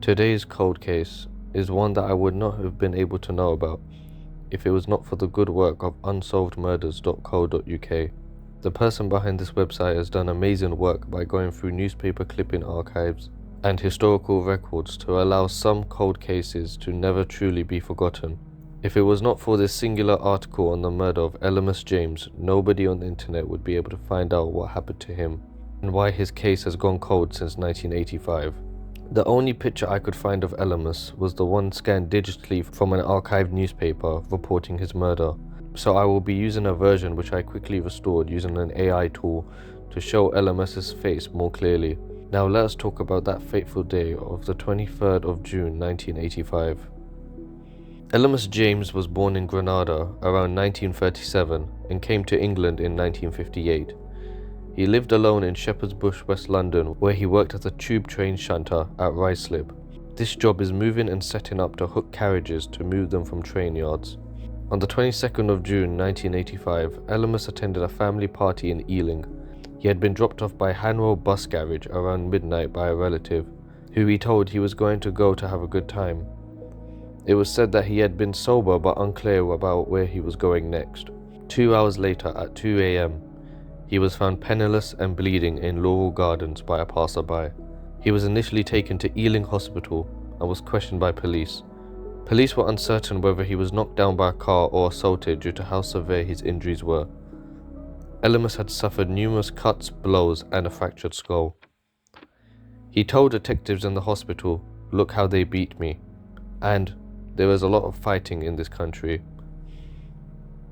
Today's cold case is one that I would not have been able to know about if it was not for the good work of unsolvedmurders.co.uk. The person behind this website has done amazing work by going through newspaper clipping archives and historical records to allow some cold cases to never truly be forgotten. If it was not for this singular article on the murder of Elimus James, nobody on the internet would be able to find out what happened to him and why his case has gone cold since 1985. The only picture I could find of Elimus was the one scanned digitally from an archived newspaper reporting his murder, so I will be using a version which I quickly restored using an AI tool to show Elimus's face more clearly. Now let us talk about that fateful day of the 23rd of June 1985. Elimus James was born in Grenada around 1937 and came to England in 1958. He lived alone in Shepherd's Bush, West London, where he worked as a tube train shunter at Ruislip. This job is moving and setting up to hook carriages to move them from train yards. On the 22nd of June 1985, Elimus attended a family party in Ealing. He had been dropped off by Hanwell bus garage around midnight by a relative, who he told he was going to go to have a good time. It was said that he had been sober but unclear about where he was going next. 2 hours later, at 2 a.m, he was found penniless and bleeding in Laurel Gardens by a passerby. He was initially taken to Ealing Hospital and was questioned by police. Police were uncertain whether he was knocked down by a car or assaulted due to how severe his injuries were. Elimus had suffered numerous cuts, blows, and a fractured skull. He told detectives in the hospital, "Look how they beat me," and "There is a lot of fighting in this country."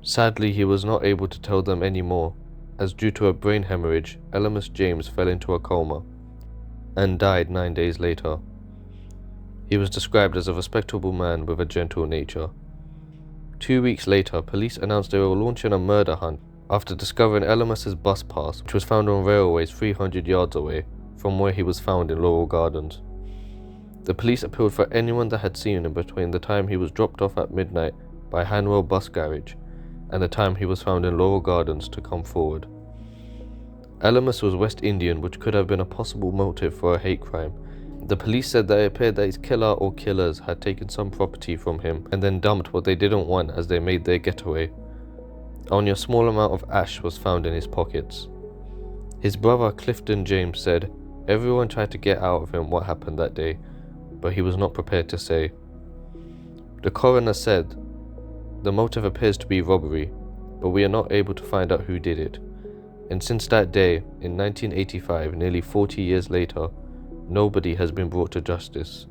Sadly, he was not able to tell them any more, as due to a brain hemorrhage, Elimus James fell into a coma and died 9 days later. He was described as a respectable man with a gentle nature. 2 weeks later, police announced they were launching a murder hunt after discovering Elimus's bus pass, which was found on railways 300 yards away from where he was found in Laurel Gardens. The police appealed for anyone that had seen him between the time he was dropped off at midnight by Hanwell bus garage and the time he was found in Laurel Gardens to come forward. Elimus was West Indian, which could have been a possible motive for a hate crime. The police said that it appeared that his killer or killers had taken some property from him and then dumped what they didn't want as they made their getaway. Only a small amount of ash was found in his pockets. His brother Clifton James said everyone tried to get out of him what happened that day, but he was not prepared to say. The coroner said the motive appears to be robbery, but we are not able to find out who did it. And since that day, in 1985, nearly 40 years later, nobody has been brought to justice.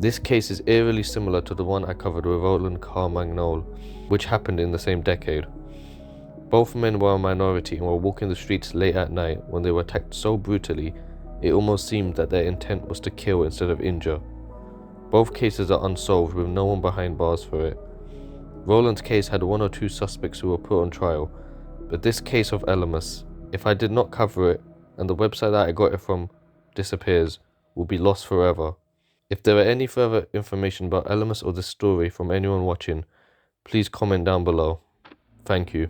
This case is eerily similar to the one I covered with Roland Carmagnole, which happened in the same decade. Both men were a minority and were walking the streets late at night when they were attacked so brutally, it almost seemed that their intent was to kill instead of injure. Both cases are unsolved with no one behind bars for it. Roland's case had 1 or 2 suspects who were put on trial, but this case of Elimus, if I did not cover it and the website that I got it from disappears, will be lost forever. If there are any further information about Elimus or this story from anyone watching, please comment down below. Thank you.